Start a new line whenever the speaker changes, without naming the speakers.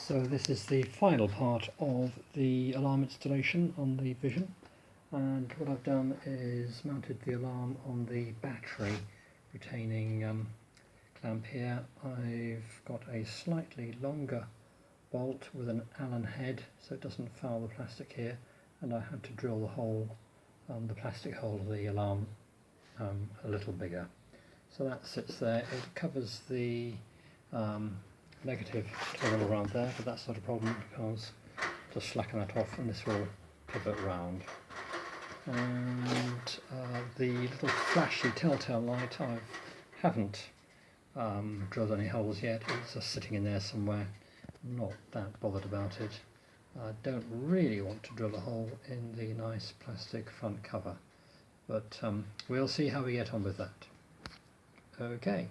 So this is the final part of the alarm installation on the Vision, and what I've done is mounted the alarm on the battery retaining clamp here. I've got a slightly longer bolt with an Allen head so it doesn't foul the plastic here, and I had to drill the hole, the plastic hole of the alarm a little bigger. So that sits there. It covers the negative all around there, but that's not a problem because just slacken that off and this will pivot round. And the little flashy telltale light, I haven't drilled any holes yet. It's just sitting in there somewhere. I'm not that bothered about it. I don't really want to drill a hole in the nice plastic front cover, but we'll see how we get on with that. Okay.